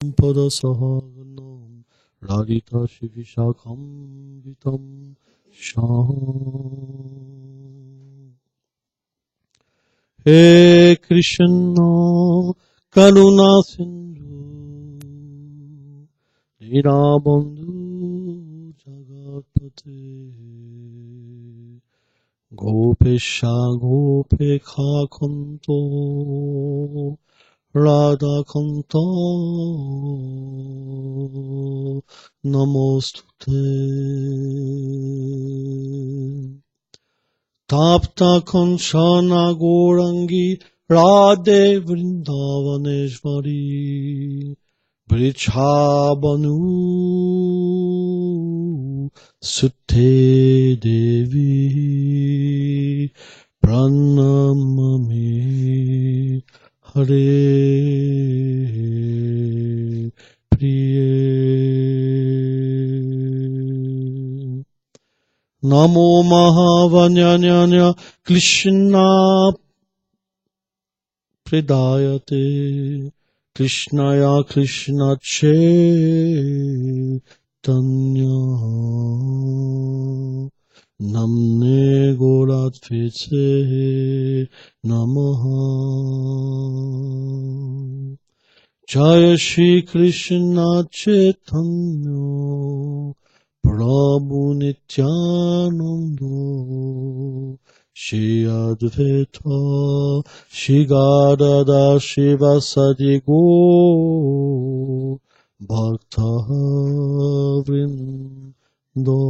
Padasahanam Radhita Shivishakam Vitam Sham. He Krishna Karuna Sindhu Nirabandhu Jagatpate Gopesha Gopekha Kanto Radha Kanto Namostute Tapta Kanchana Gourangi Radhe Vrindavaneshvari Vrichabhanu Sute Devi Pranamami Hare Priye Namo Mahavanyanya Krishna Pridayate Krishnaya Krishna Chaitanya Namne Goratvice Namaha Jaya Shri Krishna Chaitanya Prabhu Nityananda Shri Advaita Shri Gadadhar Shivasadi Gaur Bhakta Vrinda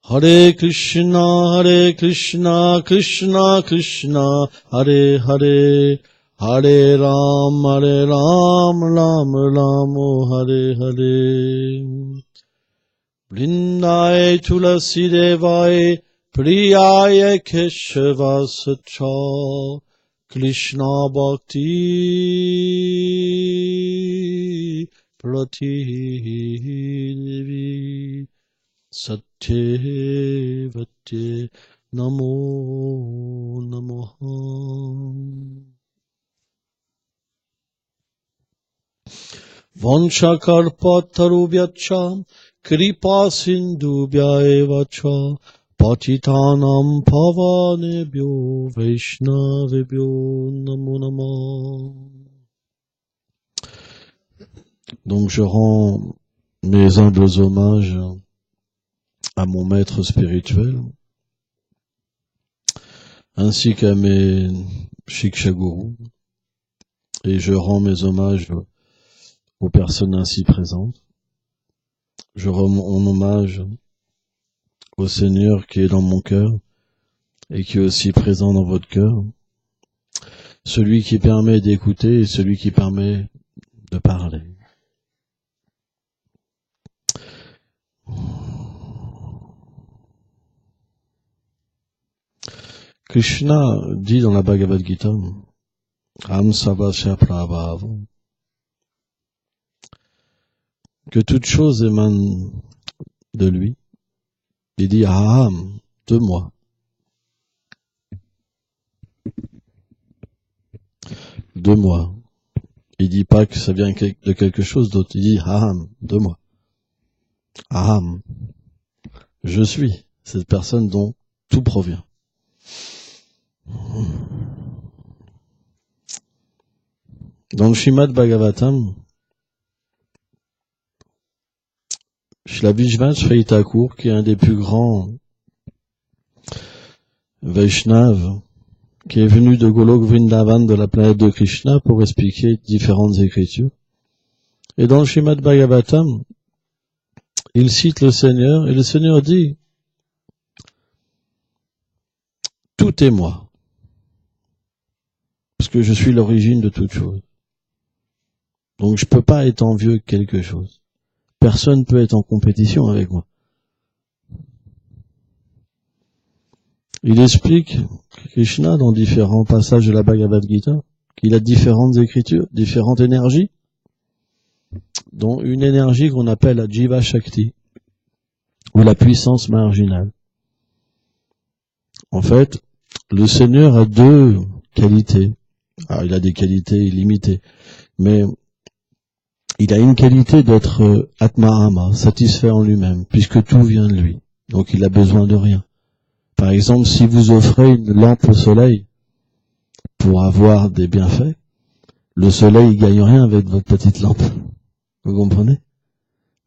Hare Krishna Krishna Krishna Hare Hare Hare Ram Ram Ram Hare Hare Vrindai Tulasi Devai Priyaya Keshava Sacha Krishna Bhakti Prati Satye Vatye Namo Namaha. Vanchakarpatarubhyacha Kripa Sindhubhya evacha Patitanam Pavanebhyo Vaishnavebhyo Namo Namah. Donc je rends mes humbles hommages à mon maître spirituel, ainsi qu'à mes Shikshagurus, et je rends mes hommages aux personnes ainsi présentes. Je rends mon hommage au Seigneur qui est dans mon cœur et qui est aussi présent dans votre cœur, celui qui permet d'écouter et celui qui permet de parler. Krishna dit dans la Bhagavad Gita, Am Savasya Prabhava, que toute chose émane de lui. Il dit Aham, de moi. De moi. Il dit pas que ça vient de quelque chose d'autre. Il dit Aham, de moi. Aham. Je suis cette personne dont tout provient. Dans le Srimad Bhagavatam, Shri Vishvanath Sri Thakur, qui est un des plus grands Vaishnaves, qui est venu de Golok Vrindavan de la planète de Krishna pour expliquer différentes écritures. Et dans le Srimad Bhagavatam, il cite le Seigneur, et le Seigneur dit « Tout est moi, parce que je suis l'origine de toute chose. Donc je peux pas être envieux de quelque chose. Personne ne peut être en compétition avec moi. » Il explique, Krishna, dans différents passages de la Bhagavad Gita, qu'il a différentes écritures, différentes énergies, dont une énergie qu'on appelle la Jiva Shakti, ou la puissance marginale. En fait, le Seigneur a deux qualités. Alors, il a des qualités illimitées, mais il a une qualité d'être Atmarama, satisfait en lui-même, puisque tout vient de lui. Donc il a besoin de rien. Par exemple, si vous offrez une lampe au soleil pour avoir des bienfaits, le soleil il gagne rien avec votre petite lampe. Vous comprenez?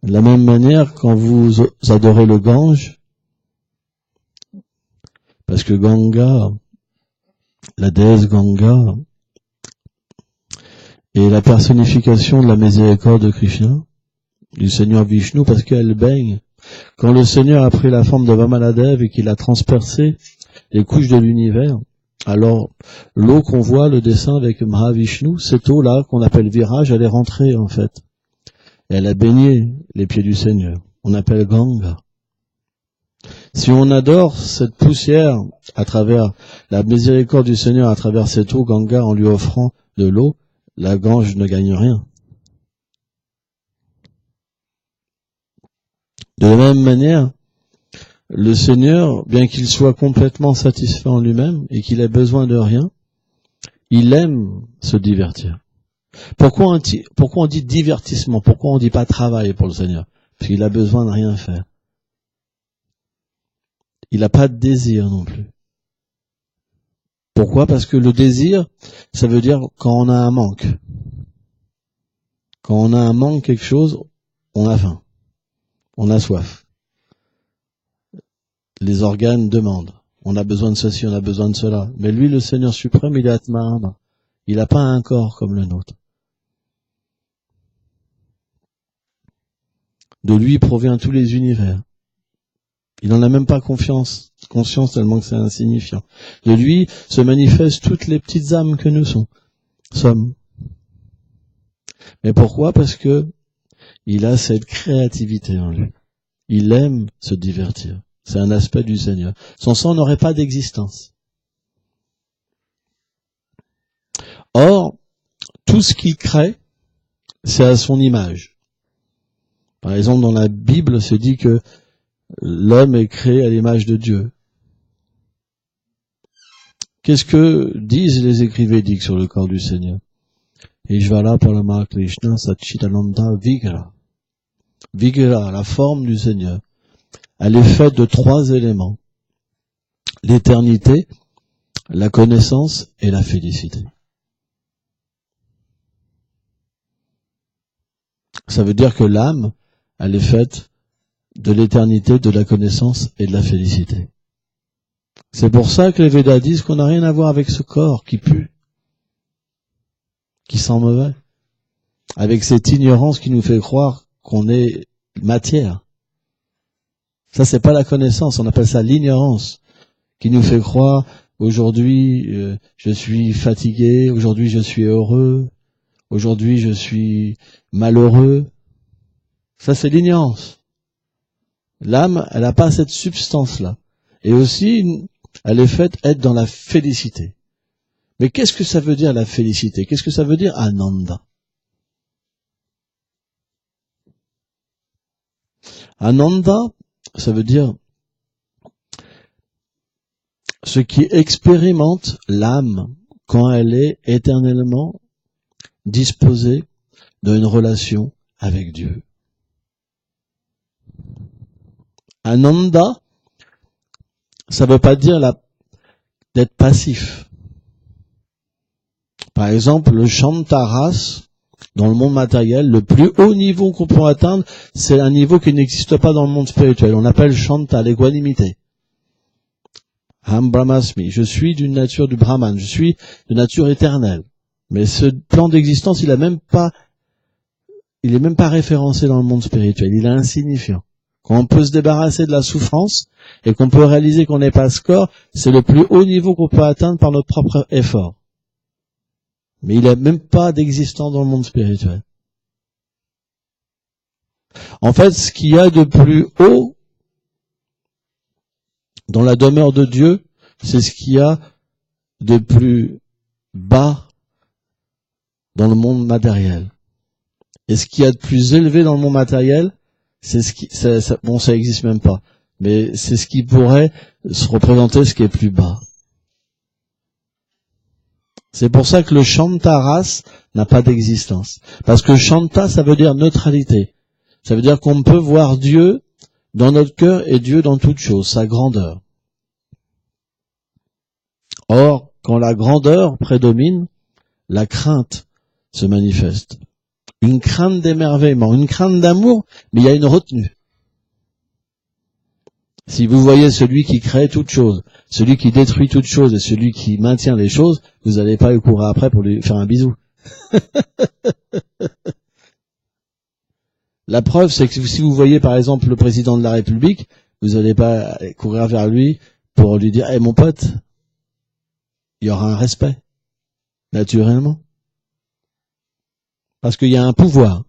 De la même manière, quand vous adorez le Gange, parce que Ganga, la déesse Ganga, est la personnification de la miséricorde de Krishna, du Seigneur Vishnu, parce qu'elle baigne. Quand le Seigneur a pris la forme de Vamanadev et qu'il a transpercé les couches de l'univers, alors l'eau qu'on voit, le dessin avec Mahavishnu, cette eau-là qu'on appelle virage, elle est rentrée en fait. Et elle a baigné les pieds du Seigneur. On appelle Ganga. Si on adore cette poussière à travers la miséricorde du Seigneur, à travers cette eau Ganga, en lui offrant de l'eau, la Gange ne gagne rien. De la même manière, le Seigneur, bien qu'il soit complètement satisfait en lui-même et qu'il ait besoin de rien, il aime se divertir. Pourquoi on dit divertissement? Pourquoi on dit pas travail pour le Seigneur? Parce qu'il a besoin de rien faire. Il n'a pas de désir non plus. Pourquoi? Parce que le désir, ça veut dire quand on a un manque. Quand on a un manque quelque chose, on a faim. On a soif. Les organes demandent. On a besoin de ceci, on a besoin de cela. Mais lui, le Seigneur suprême, il est Atman. Il n'a pas un corps comme le nôtre. De lui provient tous les univers. Il n'en a même pas conscience tellement que c'est insignifiant. De lui se manifestent toutes les petites âmes que nous sommes. Mais pourquoi? Parce que il a cette créativité en lui. Il aime se divertir. C'est un aspect du Seigneur. Sans ça, on n'aurait pas d'existence. Or, tout ce qu'il crée, c'est à son image. Par exemple, dans la Bible, c'est dit que l'homme est créé à l'image de Dieu. Qu'est-ce que disent les écrits védiques sur le corps du Seigneur? Ishvara Parama Krishna Satchitananda Vigra. Vigra, la forme du Seigneur, elle est faite de 3 éléments. L'éternité, la connaissance et la félicité. Ça veut dire que l'âme, elle est faite de l'éternité, de la connaissance et de la félicité. C'est pour ça que les Védas disent qu'on n'a rien à voir avec ce corps qui pue, qui sent mauvais, avec cette ignorance qui nous fait croire qu'on est matière. Ça, c'est pas la connaissance, on appelle ça l'ignorance, qui nous fait croire aujourd'hui je suis fatigué, aujourd'hui je suis heureux, aujourd'hui je suis malheureux. Ça, c'est l'ignorance. L'âme, elle n'a pas cette substance-là. Et aussi, elle est faite être dans la félicité. Mais qu'est-ce que ça veut dire la félicité? Qu'est-ce que ça veut dire Ananda? Ananda, ça veut dire ce qui expérimente l'âme quand elle est éternellement disposée d'une relation avec Dieu. Ananda, ça veut pas dire d'être passif. Par exemple, le Shantaras, dans le monde matériel, le plus haut niveau qu'on peut atteindre, c'est un niveau qui n'existe pas dans le monde spirituel. On appelle Shanta, l'équanimité. Ham Brahmasmi, je suis d'une nature du Brahman, je suis de nature éternelle. Mais ce plan d'existence, il est même pas référencé dans le monde spirituel, il est insignifiant. Quand on peut se débarrasser de la souffrance et qu'on peut réaliser qu'on n'est pas ce corps, c'est le plus haut niveau qu'on peut atteindre par notre propre effort. Mais il n'y a même pas d'existence dans le monde spirituel. En fait, ce qu'il y a de plus haut dans la demeure de Dieu, c'est ce qu'il y a de plus bas dans le monde matériel. Et ce qu'il y a de plus élevé dans le monde matériel, c'est ce qui, ça existe même pas. Mais c'est ce qui pourrait se représenter ce qui est plus bas. C'est pour ça que le Shantaras n'a pas d'existence. Parce que Shanta, ça veut dire neutralité. Ça veut dire qu'on peut voir Dieu dans notre cœur et Dieu dans toute chose, sa grandeur. Or, quand la grandeur prédomine, la crainte se manifeste. Une crainte d'émerveillement, une crainte d'amour, mais il y a une retenue. Si vous voyez celui qui crée toute chose, celui qui détruit toute chose et celui qui maintient les choses, vous n'allez pas lui courir après pour lui faire un bisou. La preuve, c'est que si vous voyez par exemple le président de la République, vous n'allez pas courir vers lui pour lui dire « Hey mon pote », il y aura un respect, naturellement. Parce qu'il y a un pouvoir.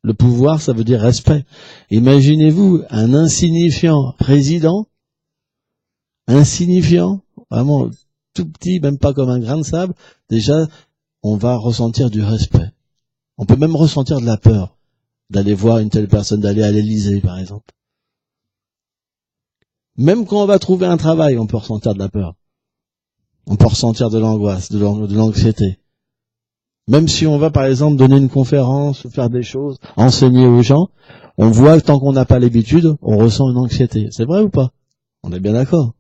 Le pouvoir, ça veut dire respect. Imaginez-vous un insignifiant président, insignifiant, vraiment tout petit, même pas comme un grain de sable, déjà, on va ressentir du respect. On peut même ressentir de la peur d'aller voir une telle personne, d'aller à l'Élysée, par exemple. Même quand on va trouver un travail, on peut ressentir de la peur. On peut ressentir de l'angoisse, de l'anxiété. Même si on va, par exemple, donner une conférence, faire des choses, enseigner aux gens, on voit que tant qu'on n'a pas l'habitude, on ressent une anxiété. C'est vrai ou pas? On est bien d'accord.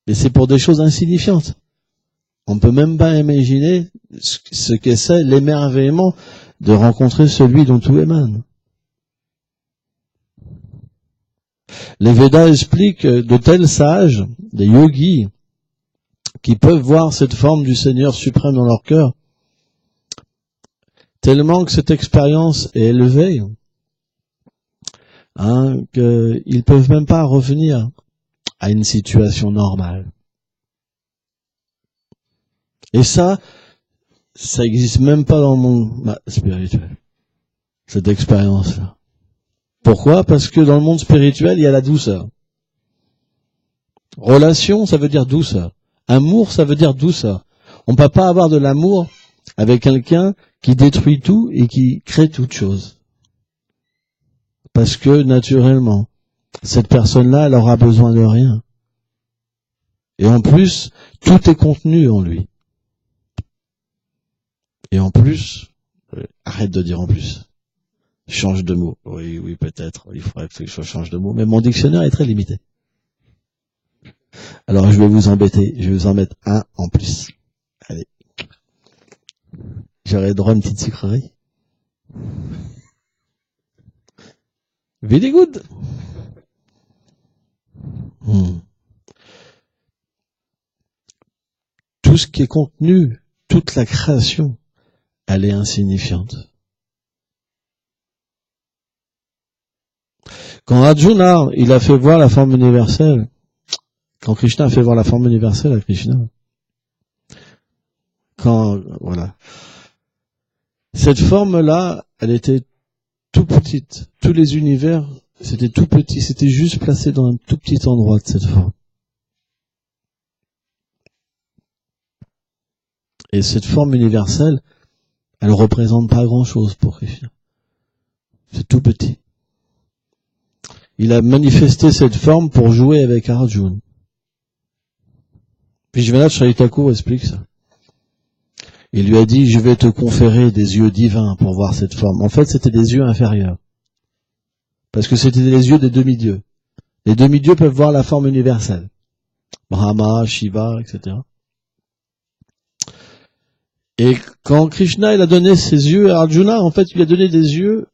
Et c'est pour des choses insignifiantes. On ne peut même pas imaginer ce que c'est l'émerveillement de rencontrer celui dont tout émane. Les Védas expliquent de tels sages, des yogis, qui peuvent voir cette forme du Seigneur suprême dans leur cœur, tellement que cette expérience est élevée, qu'ils peuvent même pas revenir à une situation normale. Et ça existe même pas dans le monde spirituel, cette expérience-là. Pourquoi? Parce que dans le monde spirituel, il y a la douceur. Relation, ça veut dire douceur. Amour, ça veut dire douceur. On ne peut pas avoir de l'amour avec quelqu'un qui détruit tout et qui crée toute chose. Parce que, naturellement, cette personne-là, elle aura besoin de rien. Et en plus, tout est contenu en lui. Et en plus, arrête de dire en plus. Change de mot. Oui, peut-être. Il faudrait que je change de mot. Mais mon dictionnaire est très limité. Alors, je vais vous embêter. Je vais vous en mettre un en plus. Allez. J'aurais droit à une petite sucrerie. Very good. Tout ce qui est contenu, toute la création, elle est insignifiante. Quand Arjuna, il a fait voir la forme universelle, quand Krishna a fait voir la forme universelle à Krishna, voilà. Cette forme-là, elle était tout petite. Tous les univers, c'était tout petit. C'était juste placé dans un tout petit endroit de cette forme. Et cette forme universelle, elle ne représente pas grand-chose pour Krishna. C'est tout petit. Il a manifesté cette forme pour jouer avec Arjuna. Puis Vishwanath Chaitanya Thakur explique ça. Il lui a dit, je vais te conférer des yeux divins pour voir cette forme. En fait, c'était des yeux inférieurs. Parce que c'était les yeux des demi-dieux. Les demi-dieux peuvent voir la forme universelle. Brahma, Shiva, etc. Et quand Krishna, il a donné ses yeux à Arjuna, en fait, il lui a donné des yeux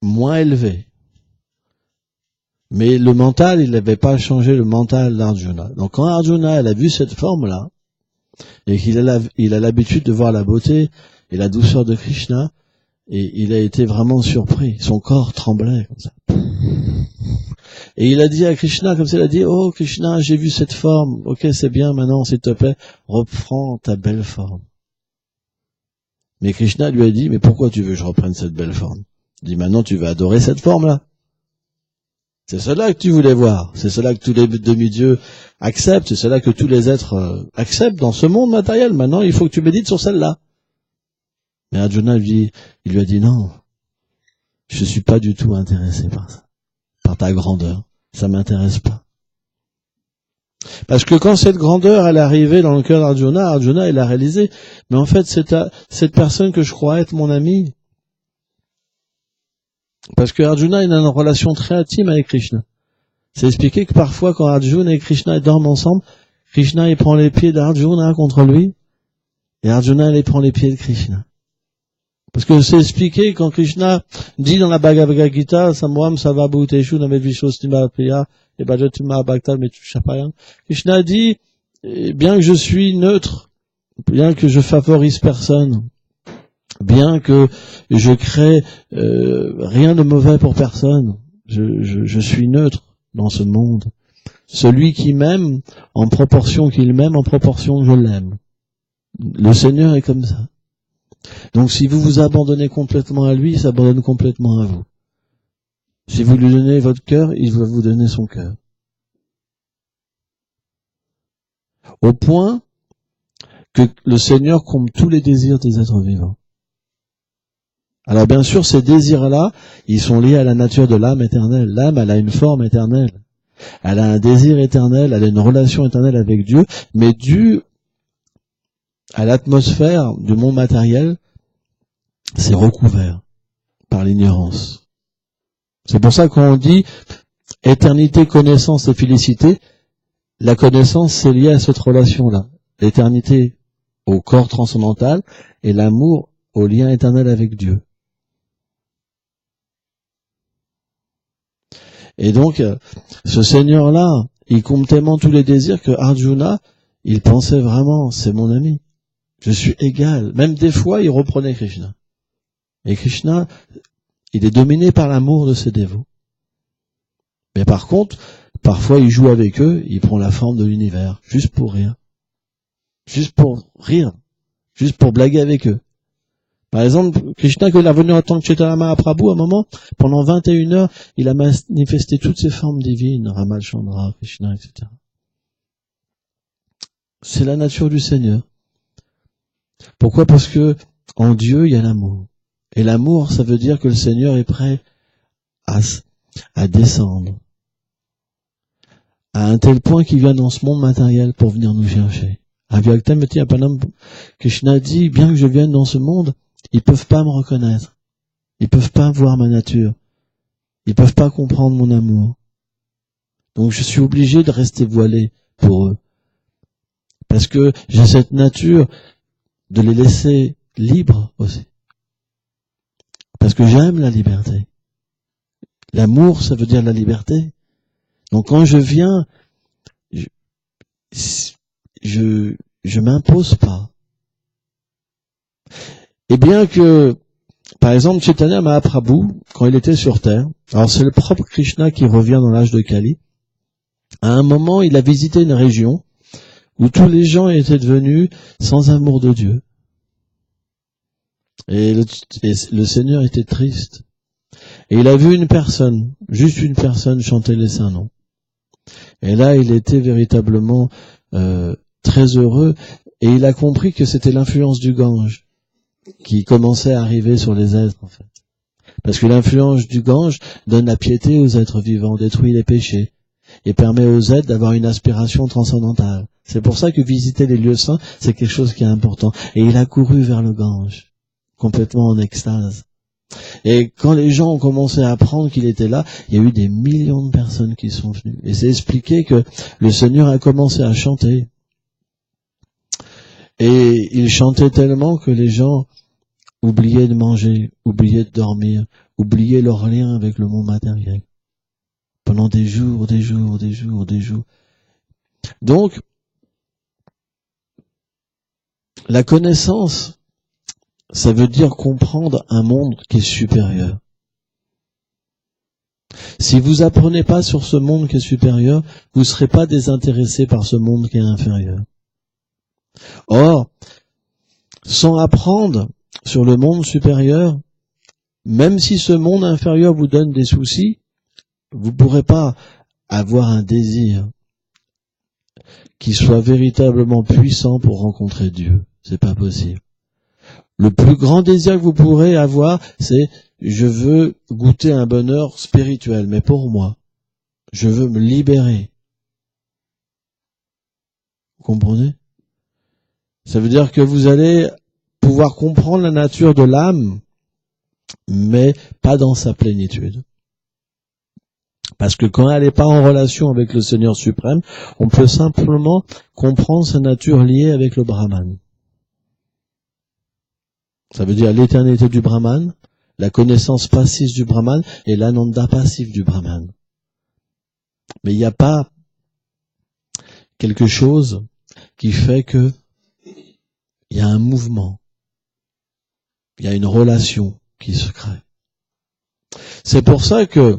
moins élevés. Mais le mental, il n'avait pas changé le mental d'Arjuna. Donc quand Arjuna, elle a vu cette forme-là, et qu'il a l'habitude de voir la beauté et la douceur de Krishna, et il a été vraiment surpris. Son corps tremblait comme ça. Et il a dit à Krishna, comme ça, il a dit, oh Krishna, j'ai vu cette forme, ok c'est bien, maintenant s'il te plaît, reprends ta belle forme. Mais Krishna lui a dit, mais pourquoi tu veux que je reprenne cette belle forme? Il dit, maintenant tu vas adorer cette forme-là. C'est cela que tu voulais voir, c'est cela que tous les demi-dieux acceptent, c'est cela que tous les êtres acceptent dans ce monde matériel. Maintenant, il faut que tu médites sur celle-là. Mais Arjuna, il lui a dit non, je suis pas du tout intéressé par ça, par ta grandeur, ça m'intéresse pas. Parce que quand cette grandeur elle est arrivée dans le cœur d'Arjuna, Arjuna il a réalisé, mais en fait cette personne que je crois être mon ami, parce que Arjuna il a une relation très intime avec Krishna. C'est expliqué que parfois quand Arjuna et Krishna dorment ensemble, Krishna il prend les pieds d'Arjuna contre lui, et Arjuna il prend les pieds de Krishna. Parce que c'est expliqué quand Krishna dit dans la Bhagavad Gita, Samvam Sava Bhuteshu Named Vishostima Priya et Bhajatima Bhakta Metushapayam. Krishna dit, bien que je suis neutre, bien que je favorise personne, bien que je crée rien de mauvais pour personne, je suis neutre dans ce monde. Celui qui m'aime, en proportion qu'il m'aime, en proportion que je l'aime. Le Seigneur est comme ça. Donc si vous vous abandonnez complètement à lui, il s'abandonne complètement à vous. Si vous lui donnez votre cœur, il va vous donner son cœur. Au point que le Seigneur comble tous les désirs des êtres vivants. Alors bien sûr, ces désirs-là, ils sont liés à la nature de l'âme éternelle. L'âme, elle a une forme éternelle. Elle a un désir éternel, elle a une relation éternelle avec Dieu, mais dû à l'atmosphère du monde matériel, c'est recouvert par l'ignorance. C'est pour ça qu'on dit éternité, connaissance et félicité. La connaissance, c'est lié à cette relation-là. L'éternité au corps transcendantal et l'amour au lien éternel avec Dieu. Et donc, ce Seigneur-là, il comble tellement tous les désirs que Arjuna, il pensait vraiment, c'est mon ami. Je suis égal. Même des fois, il reprenait Krishna. Et Krishna, il est dominé par l'amour de ses dévots. Mais par contre, parfois, il joue avec eux, il prend la forme de l'univers, juste pour rire. Juste pour rire. Juste pour blaguer avec eux. Par exemple, Krishna, quand il est revenu en tant que Chaitanya Mahaprabhu, à un moment, pendant 21 heures, il a manifesté toutes ses formes divines, Ramachandra, Krishna, etc. C'est la nature du Seigneur. Pourquoi? Parce que en Dieu, il y a l'amour. Et l'amour, ça veut dire que le Seigneur est prêt à descendre. À un tel point qu'il vient dans ce monde matériel pour venir nous chercher. Krishna dit, bien que je vienne dans ce monde, ils peuvent pas me reconnaître. Ils peuvent pas voir ma nature. Ils peuvent pas comprendre mon amour. Donc je suis obligé de rester voilé pour eux. Parce que j'ai cette nature de les laisser libres aussi. Parce que j'aime la liberté. L'amour, ça veut dire la liberté. Donc quand je viens, je m'impose pas. Et bien que, par exemple, Chaitanya Mahaprabhu, quand il était sur Terre, alors c'est le propre Krishna qui revient dans l'âge de Kali, à un moment, il a visité une région où tous les gens étaient devenus sans amour de Dieu. Et le Seigneur était triste. Et il a vu une personne, juste une personne, chanter les saints noms. Et là, il était véritablement très heureux, et il a compris que c'était l'influence du Gange qui commençait à arriver sur les êtres, en fait. Parce que l'influence du Gange donne la piété aux êtres vivants, détruit les péchés, et permet aux êtres d'avoir une aspiration transcendantale. C'est pour ça que visiter les lieux saints, c'est quelque chose qui est important. Et il a couru vers le Gange, complètement en extase. Et quand les gens ont commencé à apprendre qu'il était là, il y a eu des millions de personnes qui sont venues. Et c'est expliqué que le Seigneur a commencé à chanter. Et il chantait tellement que les gens oubliaient de manger, oubliaient de dormir, oubliaient leur lien avec le monde matériel. Pendant des jours, des jours, des jours, des jours. Donc, la connaissance, ça veut dire comprendre un monde qui est supérieur. Si vous apprenez pas sur ce monde qui est supérieur, vous ne serez pas désintéressé par ce monde qui est inférieur. Or, sans apprendre sur le monde supérieur, même si ce monde inférieur vous donne des soucis, vous ne pourrez pas avoir un désir qui soit véritablement puissant pour rencontrer Dieu. C'est pas possible. Le plus grand désir que vous pourrez avoir, c'est je veux goûter un bonheur spirituel, mais pour moi. Je veux me libérer. Vous comprenez? Ça veut dire que vous allez pouvoir comprendre la nature de l'âme, mais pas dans sa plénitude. Parce que quand elle n'est pas en relation avec le Seigneur suprême, on peut simplement comprendre sa nature liée avec le Brahman. Ça veut dire l'éternité du Brahman, la connaissance passive du Brahman et l'ananda passif du Brahman. Mais il n'y a pas quelque chose qui fait que il y a un mouvement, il y a une relation qui se crée. C'est pour ça que,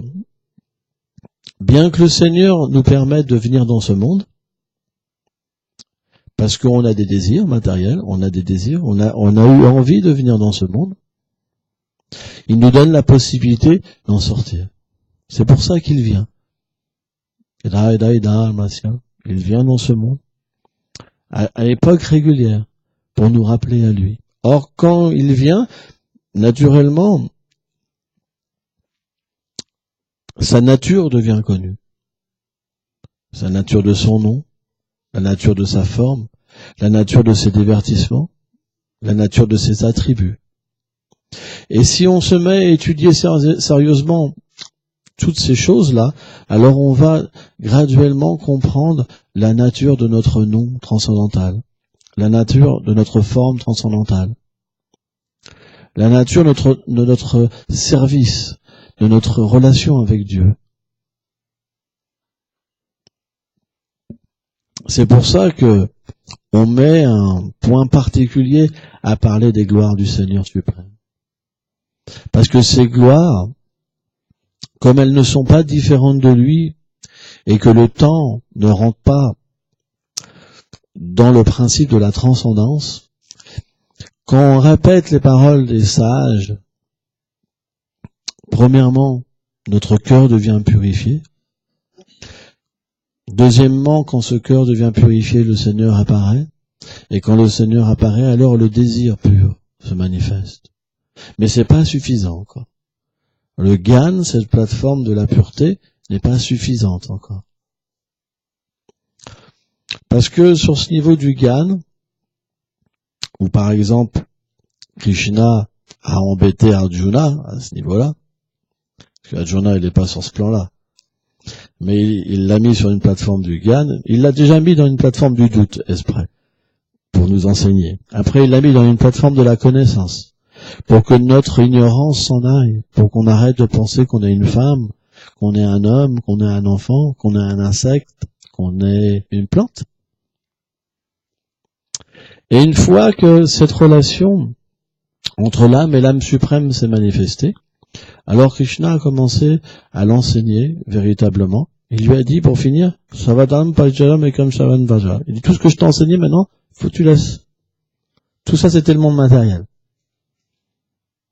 bien que le Seigneur nous permette de venir dans ce monde, parce qu'on a des désirs matériels, on a des désirs, on a eu envie de venir dans ce monde, il nous donne la possibilité d'en sortir. C'est pour ça qu'il vient. Il vient dans ce monde à époque régulière pour nous rappeler à lui. Or, quand il vient, naturellement, sa nature devient connue. Sa nature de son nom, la nature de sa forme, la nature de ses divertissements, la nature de ses attributs. Et si on se met à étudier sérieusement toutes ces choses-là, alors on va graduellement comprendre la nature de notre nom transcendantal, la nature de notre forme transcendantale, la nature de notre service, de notre relation avec Dieu. C'est pour ça que on met un point particulier à parler des gloires du Seigneur suprême. Parce que ces gloires, comme elles ne sont pas différentes de lui, et que le temps ne rentre pas dans le principe de la transcendance, quand on répète les paroles des sages, premièrement, notre cœur devient purifié. Deuxièmement, quand ce cœur devient purifié, le Seigneur apparaît. Et quand le Seigneur apparaît, alors le désir pur se manifeste. Mais c'est pas suffisant encore. Le Gyan, cette plateforme de la pureté, n'est pas suffisante encore. Parce que sur ce niveau du Gyan, où par exemple Krishna a embêté Arjuna à ce niveau-là, parce qu'Arjuna il n'est pas sur ce plan-là, mais il l'a mis sur une plateforme du Gyan, il l'a déjà mis dans une plateforme du doute, exprès, pour nous enseigner. Après il l'a mis dans une plateforme de la connaissance, pour que notre ignorance s'en aille, pour qu'on arrête de penser qu'on est une femme, qu'on est un homme, qu'on est un enfant, qu'on est un insecte, qu'on est une plante. Et une fois que cette relation entre l'âme et l'âme suprême s'est manifestée, alors Krishna a commencé à l'enseigner véritablement. Il lui a dit, pour finir, Savadam Pajaram Ekam Shavan Vaja. Il dit, tout ce que je t'ai enseigné maintenant, faut que tu laisses. Tout ça, c'était le monde matériel.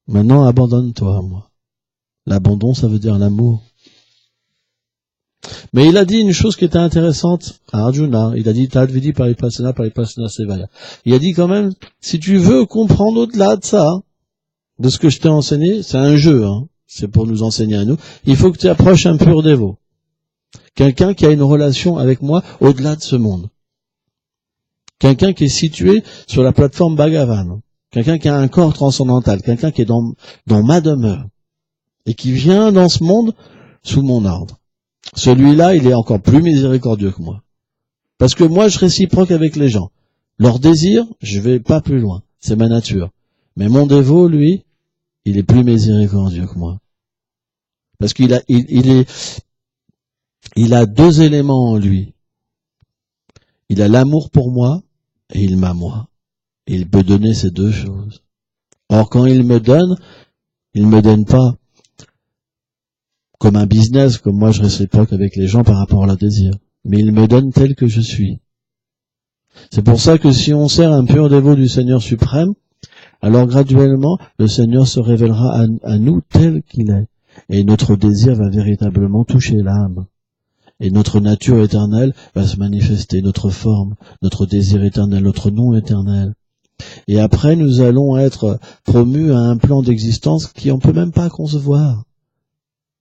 Maintenant, abandonne-toi à moi. L'abandon, ça veut dire l'amour. Mais il a dit une chose qui était intéressante à Arjuna. Il a dit, Tadvidi Paripasana Sevaya. Il a dit quand même, si tu veux comprendre au-delà de ça, de ce que je t'ai enseigné, c'est un jeu, hein. C'est pour nous enseigner à nous. Il faut que tu approches un pur dévot. Quelqu'un qui a une relation avec moi au-delà de ce monde. Quelqu'un qui est situé sur la plateforme Bhagavan. Quelqu'un qui a un corps transcendantal. Quelqu'un qui est dans ma demeure. Et qui vient dans ce monde sous mon ordre. Celui-là, il est encore plus miséricordieux que moi. Parce que moi, je réciproque avec les gens. Leur désir, je vais pas plus loin. C'est ma nature. Mais mon dévot, lui, il est plus miséricordieux que moi. Parce qu'il a, il a deux éléments en lui. Il a l'amour pour moi et il m'a moi. Et il peut donner ces deux choses. Or, quand il me donne pas comme un business, comme moi je réciproque avec les gens par rapport à leur désir. Mais il me donne tel que je suis. C'est pour ça que si on sert un pur dévot du Seigneur suprême, alors graduellement, le Seigneur se révélera à nous tel qu'il est. Et notre désir va véritablement toucher l'âme. Et notre nature éternelle va se manifester, notre forme, notre désir éternel, notre nom éternel. Et après, nous allons être promus à un plan d'existence qui on peut même pas concevoir.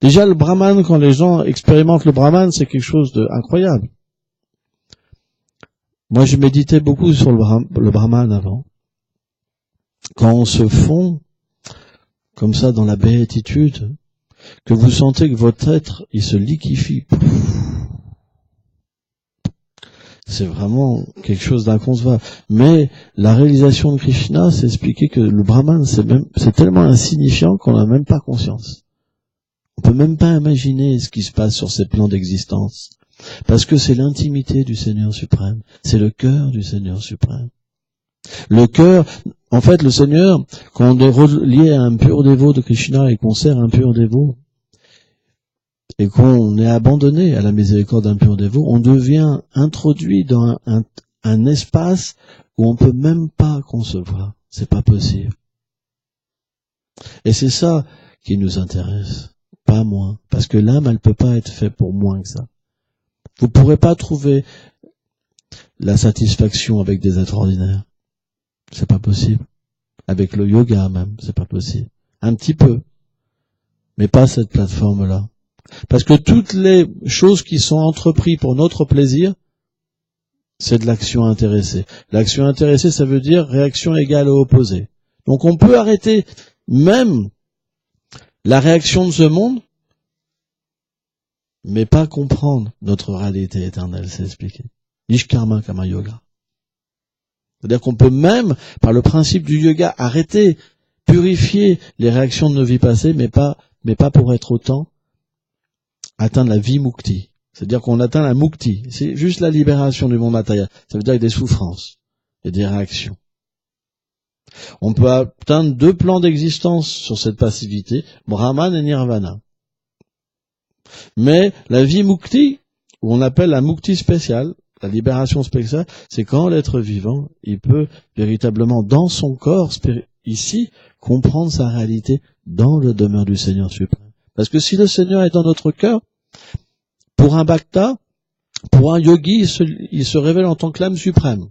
Déjà, le Brahman, quand les gens expérimentent le Brahman, c'est quelque chose d'incroyable. Moi, je méditais beaucoup sur le Brahman avant. Quand on se fond comme ça dans la béatitude, que vous sentez que votre être, il se liquéfie. C'est vraiment quelque chose d'inconcevable. Mais la réalisation de Krishna, c'est expliquer que le Brahman, c'est tellement insignifiant qu'on n'a même pas conscience. On peut même pas imaginer ce qui se passe sur ces plans d'existence. Parce que c'est l'intimité du Seigneur suprême. C'est le cœur du Seigneur suprême. Le cœur, en fait, le Seigneur, quand on est relié à un pur dévot de Krishna et qu'on sert un pur dévot, et qu'on est abandonné à la miséricorde d'un pur dévot, on devient introduit dans un espace où on peut même pas concevoir. C'est pas possible. Et c'est ça qui nous intéresse, pas moins. Parce que l'âme, elle peut pas être faite pour moins que ça. Vous pourrez pas trouver la satisfaction avec des êtres ordinaires. C'est pas possible. Avec le yoga même, c'est pas possible. Un petit peu. Mais pas cette plateforme-là. Parce que toutes les choses qui sont entreprises pour notre plaisir, c'est de l'action intéressée. L'action intéressée, ça veut dire réaction égale ou opposée. Donc on peut arrêter même la réaction de ce monde, mais pas comprendre notre réalité éternelle, c'est expliqué. Nishkarma Kama Yoga. C'est-à-dire qu'on peut même, par le principe du yoga, arrêter, purifier les réactions de nos vies passées, mais pas pour être autant atteindre la vie mukti. C'est-à-dire qu'on atteint la mukti. C'est juste la libération du monde matériel. Ça veut dire avec des souffrances et des réactions. On peut atteindre 2 plans d'existence sur cette passivité, Brahman et Nirvana. Mais la vie mukti, où on appelle la mukti spéciale, la libération spéciale, c'est quand l'être vivant, il peut véritablement, dans son corps, ici, comprendre sa réalité dans le demeure du Seigneur suprême. Parce que si le Seigneur est dans notre cœur, pour un bhakta, pour un yogi, il se révèle en tant que l'âme suprême.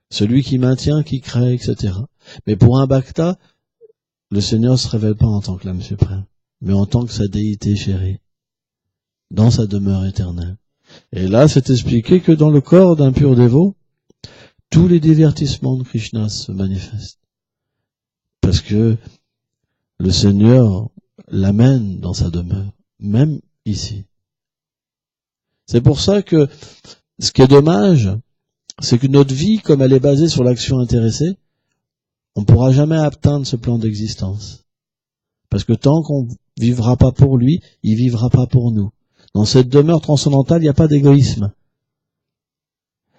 Celui qui maintient, qui crée, etc. Mais pour un bhakta, le Seigneur ne se révèle pas en tant que l'âme suprême, mais en tant que sa déité chérie, dans sa demeure éternelle. Et là, c'est expliqué que dans le corps d'un pur dévot, tous les divertissements de Krishna se manifestent. Parce que le Seigneur l'amène dans sa demeure, même ici. C'est pour ça que ce qui est dommage, c'est que notre vie, comme elle est basée sur l'action intéressée, on ne pourra jamais atteindre ce plan d'existence. Parce que tant qu'on vivra pas pour lui, il vivra pas pour nous. Dans cette demeure transcendantale, il n'y a pas d'égoïsme.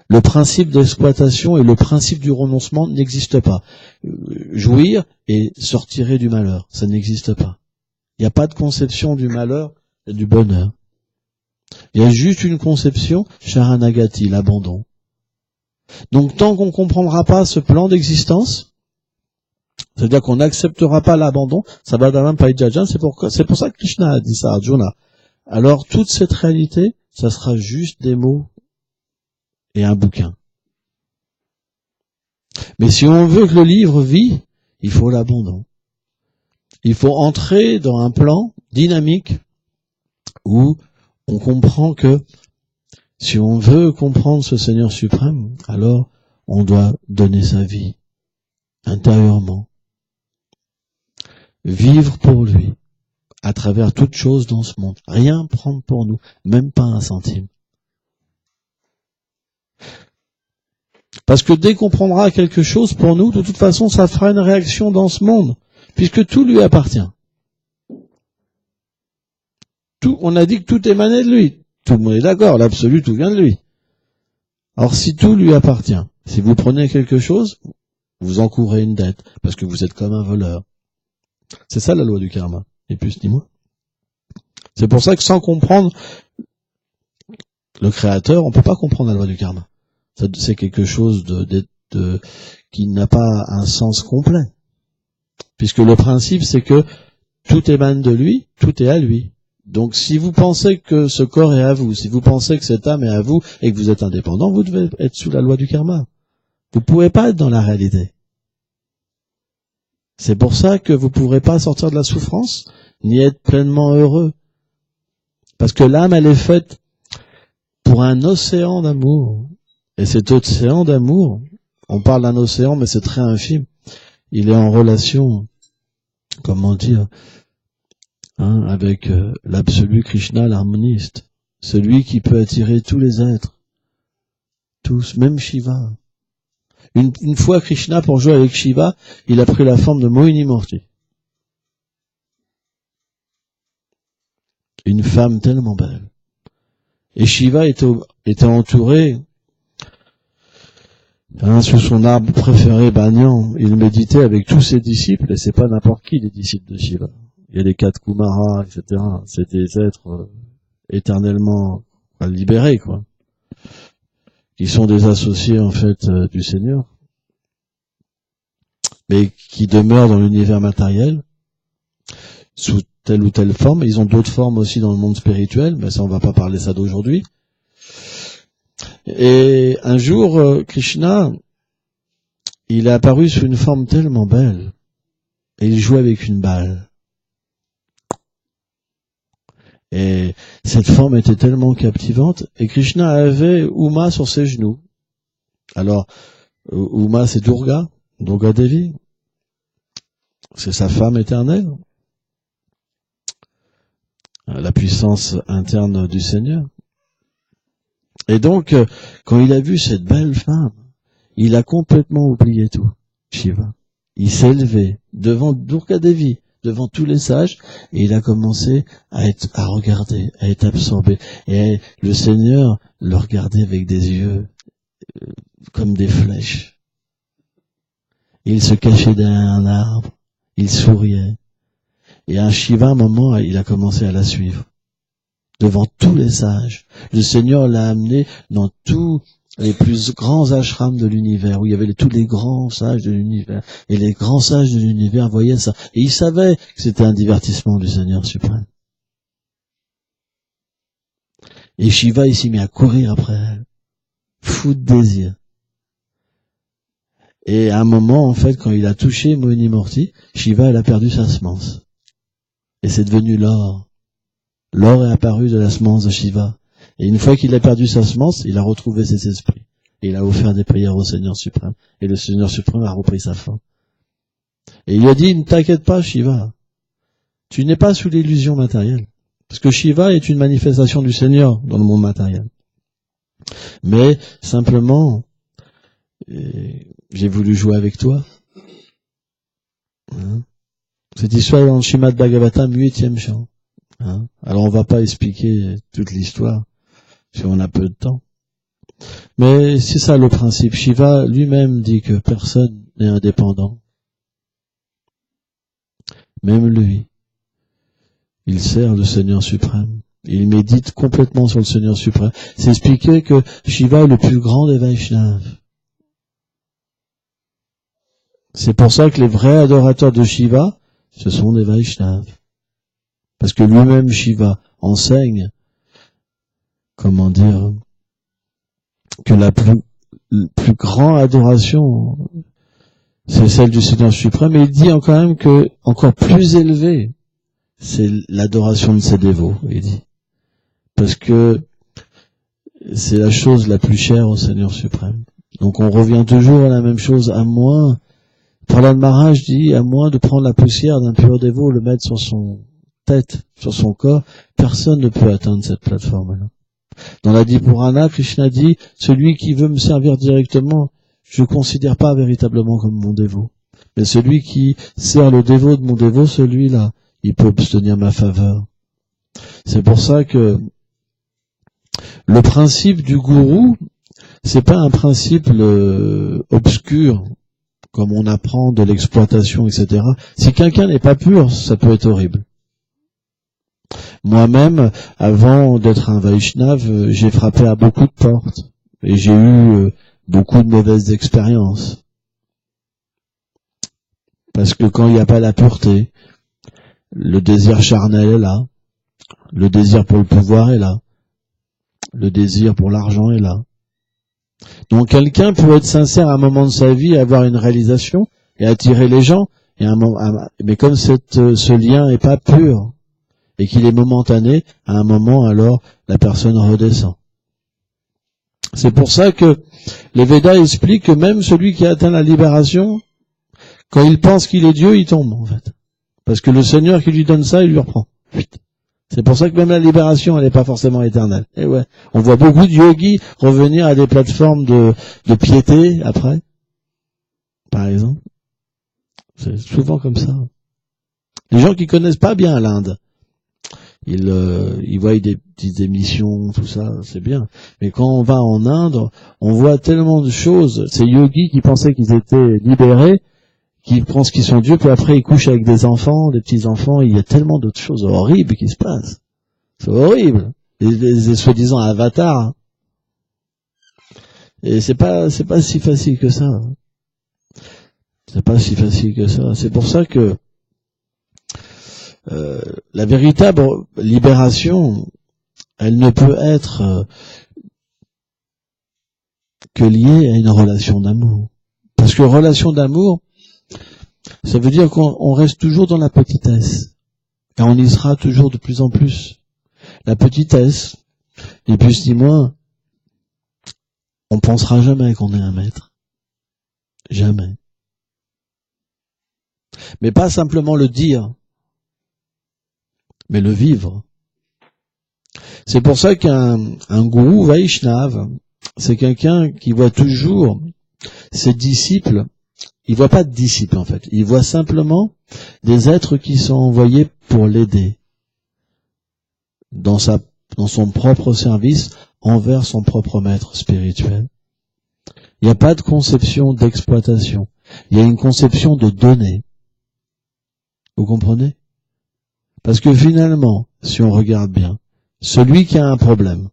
Le principe d'exploitation et le principe du renoncement n'existent pas. Jouir et se retirer du malheur, ça n'existe pas. Il n'y a pas de conception du malheur et du bonheur. Il y a juste une conception, Sharanagati, l'abandon. Donc tant qu'on ne comprendra pas ce plan d'existence, c'est-à-dire qu'on n'acceptera pas l'abandon, Sabadavam Paijajan, c'est pour ça que Krishna a dit ça à Arjuna. Alors toute cette réalité, ça sera juste des mots et un bouquin. Mais si on veut que le livre vit, il faut l'abandon. Il faut entrer dans un plan dynamique où on comprend que si on veut comprendre ce Seigneur suprême, alors on doit donner sa vie intérieurement. Vivre pour lui, à travers toutes choses dans ce monde. Rien prendre pour nous, même pas un centime. Parce que dès qu'on prendra quelque chose pour nous, de toute façon, ça fera une réaction dans ce monde, puisque tout lui appartient. On a dit que tout émanait de lui. Tout le monde est d'accord, l'absolu, tout vient de lui. Alors si tout lui appartient, si vous prenez quelque chose, vous encourez une dette, parce que vous êtes comme un voleur. C'est ça la loi du karma, ni plus ni moins. C'est pour ça que sans comprendre le Créateur, on ne peut pas comprendre la loi du karma. C'est quelque chose qui n'a pas un sens complet. Puisque le principe, c'est que tout émane de lui, tout est à lui. Donc si vous pensez que ce corps est à vous, si vous pensez que cette âme est à vous et que vous êtes indépendant, vous devez être sous la loi du karma. Vous ne pouvez pas être dans la réalité. C'est pour ça que vous ne pourrez pas sortir de la souffrance, ni être pleinement heureux. Parce que l'âme, elle est faite pour un océan d'amour. Et cet océan d'amour, on parle d'un océan, mais c'est très infime. Il est en relation, comment dire, avec l'absolu Krishna, l'harmoniste. Celui qui peut attirer tous les êtres. Tous, même Shiva. Une fois Krishna, pour jouer avec Shiva, il a pris la forme de Mohini Murti. Une femme tellement belle. Et Shiva était entouré, sous son arbre préféré, Banyan. Il méditait avec tous ses disciples, et c'est pas n'importe qui les disciples de Shiva. Il y a les 4 Kumaras, etc. C'est des êtres éternellement libérés, quoi. Qui sont des associés, en fait, du Seigneur. Mais qui demeurent dans l'univers matériel, sous telle ou telle forme. Ils ont d'autres formes aussi dans le monde spirituel, mais ça, on va pas parler ça d'aujourd'hui. Et un jour, Krishna, il est apparu sous une forme tellement belle, et il jouait avec une balle. Et cette forme était tellement captivante, et Krishna avait Uma sur ses genoux. Alors, Uma, c'est Durga Devi. C'est sa femme éternelle. La puissance interne du Seigneur. Et donc, quand il a vu cette belle femme, il a complètement oublié tout, Shiva. Il s'est levé devant Durga Devi, devant tous les sages, et il a commencé à regarder, à être absorbé. Et le Seigneur le regardait avec des yeux comme des flèches. Il se cachait derrière un arbre, il souriait. Et un Shiva, à un moment, il a commencé à la suivre. Devant tous les sages. Le Seigneur l'a amené dans tous les plus grands ashrams de l'univers, où il y avait tous les grands sages de l'univers. Et les grands sages de l'univers voyaient ça. Et ils savaient que c'était un divertissement du Seigneur suprême. Et Shiva, il s'est mis à courir après elle. Fou de désir. Et à un moment, en fait, quand il a touché Mohini Murti, Shiva, elle a perdu sa semence. Et c'est devenu l'or. L'or est apparu de la semence de Shiva. Et une fois qu'il a perdu sa semence, il a retrouvé ses esprits. Et il a offert des prières au Seigneur suprême. Et le Seigneur suprême a repris sa forme. Et il a dit, ne t'inquiète pas, Shiva. Tu n'es pas sous l'illusion matérielle. Parce que Shiva est une manifestation du Seigneur dans le monde matériel. Mais, simplement, j'ai voulu jouer avec toi. Cette histoire est dans le Srimad Bhagavatam, 8e chant. Alors on va pas expliquer toute l'histoire, si on a peu de temps. Mais c'est ça le principe. Shiva lui-même dit que personne n'est indépendant. Même lui. Il sert le Seigneur suprême. Il médite complètement sur le Seigneur suprême. C'est expliqué que Shiva est le plus grand des Vaishnavas. C'est pour ça que les vrais adorateurs de Shiva, ce sont des Vaishnavas. Parce que lui-même, Shiva, enseigne, comment dire, que la plus grande adoration, c'est celle du Seigneur suprême. Et il dit quand même que, encore plus élevée, c'est l'adoration de ses dévots, il dit. Parce que c'est la chose la plus chère au Seigneur suprême. Donc on revient toujours à la même chose, à moins, Prahlad Maharaj dit, à moins de prendre la poussière d'un pur dévot, le mettre sur son tête, sur son corps, personne ne peut atteindre cette plateforme-là. Dans la Dipurana, Krishna dit, celui qui veut me servir directement, je ne considère pas véritablement comme mon dévot. Mais celui qui sert le dévot de mon dévot, celui-là, il peut obtenir ma faveur. C'est pour ça que le principe du gourou, c'est pas un principe obscur, comme on apprend de l'exploitation, etc. Si quelqu'un n'est pas pur, ça peut être horrible. Moi-même, avant d'être un Vaishnav, j'ai frappé à beaucoup de portes et j'ai eu beaucoup de mauvaises expériences. Parce que quand il n'y a pas la pureté, le désir charnel est là, le désir pour le pouvoir est là, le désir pour l'argent est là. Donc quelqu'un peut être sincère à un moment de sa vie, avoir une réalisation et attirer les gens, mais comme ce lien n'est pas pur, et qu'il est momentané, à un moment, alors, la personne redescend. C'est pour ça que les Védas expliquent que même celui qui a atteint la libération, quand il pense qu'il est Dieu, il tombe, en fait. Parce que le Seigneur qui lui donne ça, il lui reprend. C'est pour ça que même la libération, elle n'est pas forcément éternelle. Et ouais, on voit beaucoup de yogis revenir à des plateformes de piété après, par exemple. C'est souvent comme ça. Les gens qui connaissent pas bien l'Inde, ils voient des petites émissions, tout ça, c'est bien. Mais quand on va en Inde, on voit tellement de choses. Ces yogis qui pensaient qu'ils étaient libérés, qui pensent qu'ils sont dieux, puis après ils couchent avec des enfants, des petits-enfants, il y a tellement d'autres choses horribles qui se passent. C'est horrible. Les soi-disant avatars. Hein. Et c'est pas si facile que ça. C'est pas si facile que ça. C'est pour ça que la véritable libération, elle ne peut être que liée à une relation d'amour. Parce que relation d'amour, ça veut dire qu'on reste toujours dans la petitesse. Et on y sera toujours de plus en plus. La petitesse, ni plus ni moins, on pensera jamais qu'on est un maître. Jamais. Mais pas simplement le dire, mais le vivre. C'est pour ça qu'un gourou Vaishnava, c'est quelqu'un qui voit toujours ses disciples. Il voit pas de disciples en fait. Il voit simplement des êtres qui sont envoyés pour l'aider dans son propre service envers son propre maître spirituel. Il n'y a pas de conception d'exploitation. Il y a une conception de donner. Vous comprenez? Parce que finalement, si on regarde bien, celui qui a un problème,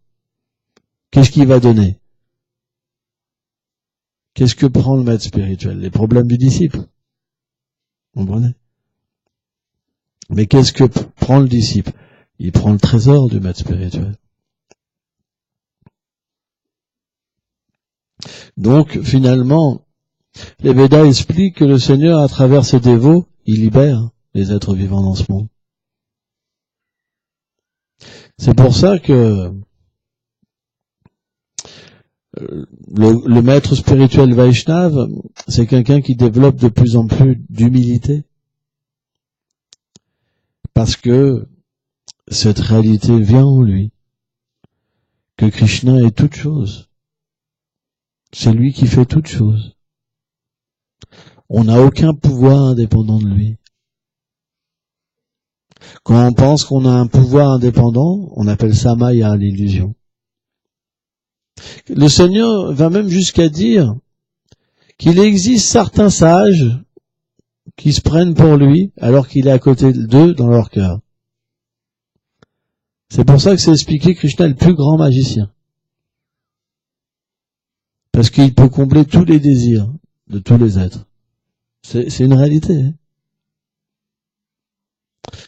qu'est-ce qu'il va donner? Qu'est-ce que prend le maître spirituel? Les problèmes du disciple. Vous comprenez? Mais qu'est-ce que prend le disciple? Il prend le trésor du maître spirituel. Donc, finalement, les Védas expliquent que le Seigneur, à travers ses dévots, il libère les êtres vivants dans ce monde. C'est pour ça que le maître spirituel Vaishnava, c'est quelqu'un qui développe de plus en plus d'humilité. Parce que cette réalité vient en lui. Que Krishna est toute chose. C'est lui qui fait toute chose. On n'a aucun pouvoir indépendant de lui. Quand on pense qu'on a un pouvoir indépendant, on appelle ça Maya, l'illusion. Le Seigneur va même jusqu'à dire qu'il existe certains sages qui se prennent pour lui alors qu'il est à côté d'eux dans leur cœur. C'est pour ça que c'est expliqué que Krishna est le plus grand magicien. Parce qu'il peut combler tous les désirs de tous les êtres. C'est une réalité. Hein.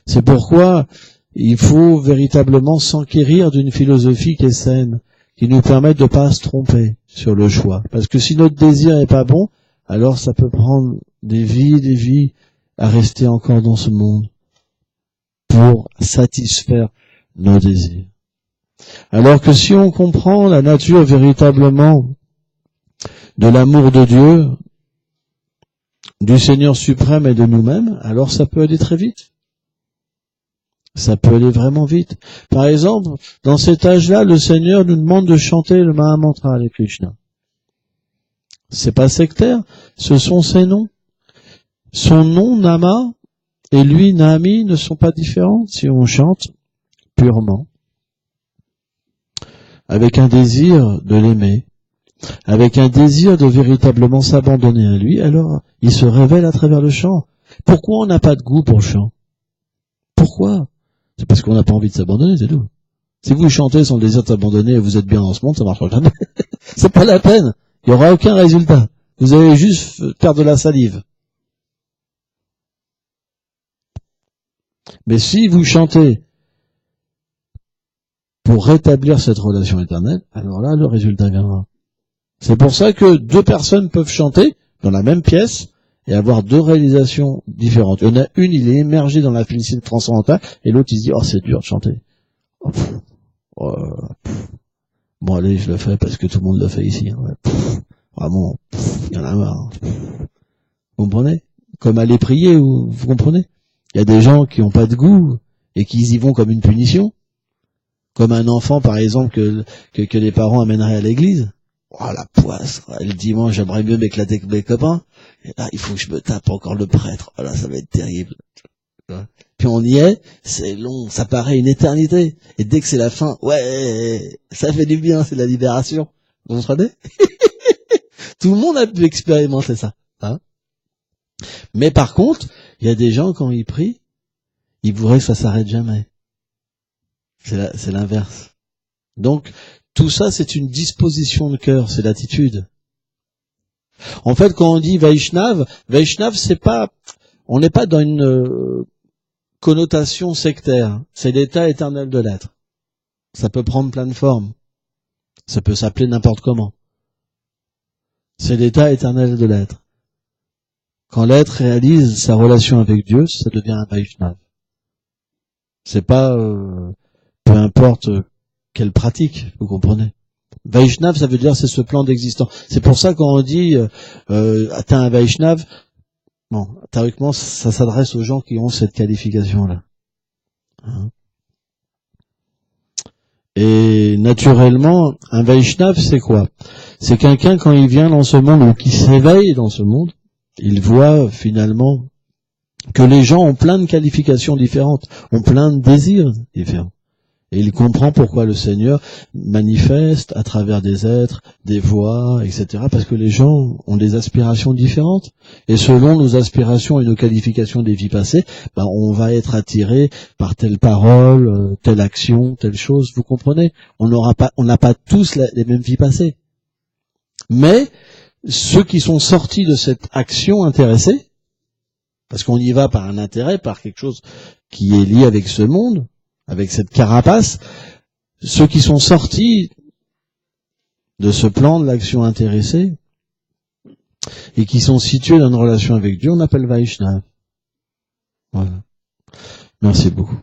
C'est pourquoi il faut véritablement s'enquérir d'une philosophie qui est saine, qui nous permette de ne pas se tromper sur le choix. Parce que si notre désir est pas bon, alors ça peut prendre des vies à rester encore dans ce monde pour satisfaire nos désirs. Alors que si on comprend la nature véritablement de l'amour de Dieu, du Seigneur suprême et de nous-mêmes, alors ça peut aller très vite. Ça peut aller vraiment vite. Par exemple, dans cet âge-là, le Seigneur nous demande de chanter le Mahamantra avec Krishna. C'est pas sectaire, ce sont ses noms. Son nom, Nama, et lui, Nami, ne sont pas différents si on chante purement. Avec un désir de l'aimer, avec un désir de véritablement s'abandonner à lui, alors il se révèle à travers le chant. Pourquoi on n'a pas de goût pour le chant? Pourquoi? C'est parce qu'on n'a pas envie de s'abandonner, c'est tout. Si vous chantez sans le désir de s'abandonner et vous êtes bien dans ce monde, ça marchera jamais. C'est pas la peine. Il n'y aura aucun résultat. Vous allez juste perdre de la salive. Mais si vous chantez pour rétablir cette relation éternelle, alors là, le résultat viendra. C'est pour ça que deux personnes peuvent chanter dans la même pièce et avoir deux réalisations différentes. Il y en a une, il est émergé dans la félicité transcendantale, et l'autre, il se dit, oh, c'est dur de chanter. Oh, Bon allez, je le fais parce que tout le monde le fait ici. Hein. Ouais, vraiment, il y en a marre. Vous comprenez? Comme aller prier, vous comprenez? Il y a des gens qui n'ont pas de goût et qui y vont comme une punition. Comme un enfant, par exemple, que les parents amèneraient à l'église. Oh, la poisse. Le dimanche, j'aimerais mieux m'éclater que mes copains. Et là, il faut que je me tape encore le prêtre. Oh là, ça va être terrible. Puis on y est, c'est long, ça paraît une éternité. Et dès que c'est la fin, ouais, ça fait du bien, c'est la libération. Vous comprenez? Tout le monde a pu expérimenter ça. Hein? Mais par contre, il y a des gens, quand ils prient, ils voudraient que ça s'arrête jamais. C'est l'inverse. Donc, tout ça, c'est une disposition de cœur, c'est l'attitude. En fait, quand on dit Vaishnav, c'est pas, on n'est pas dans une connotation sectaire. C'est l'état éternel de l'être. Ça peut prendre plein de formes. Ça peut s'appeler n'importe comment. C'est l'état éternel de l'être. Quand l'être réalise sa relation avec Dieu, ça devient un Vaishnav. C'est pas, peu importe quelle pratique, vous comprenez. Vaishnav, ça veut dire c'est ce plan d'existence. C'est pour ça quand on dit t'es un Vaishnav, bon, théoriquement ça s'adresse aux gens qui ont cette qualification-là. Hein. Et naturellement, un Vaishnav, c'est quoi? C'est quelqu'un quand il vient dans ce monde ou qui s'éveille dans ce monde, il voit finalement que les gens ont plein de qualifications différentes, ont plein de désirs différents. Et il comprend pourquoi le Seigneur manifeste à travers des êtres, des voix, etc. Parce que les gens ont des aspirations différentes. Et selon nos aspirations et nos qualifications des vies passées, on va être attiré par telle parole, telle action, telle chose. Vous comprenez? On n'a pas tous les mêmes vies passées. Mais ceux qui sont sortis de cette action intéressée, parce qu'on y va par un intérêt, par quelque chose qui est lié avec ce monde, avec cette carapace, ceux qui sont sortis de ce plan de l'action intéressée et qui sont situés dans une relation avec Dieu, on appelle Vaishnav. Voilà. Merci beaucoup.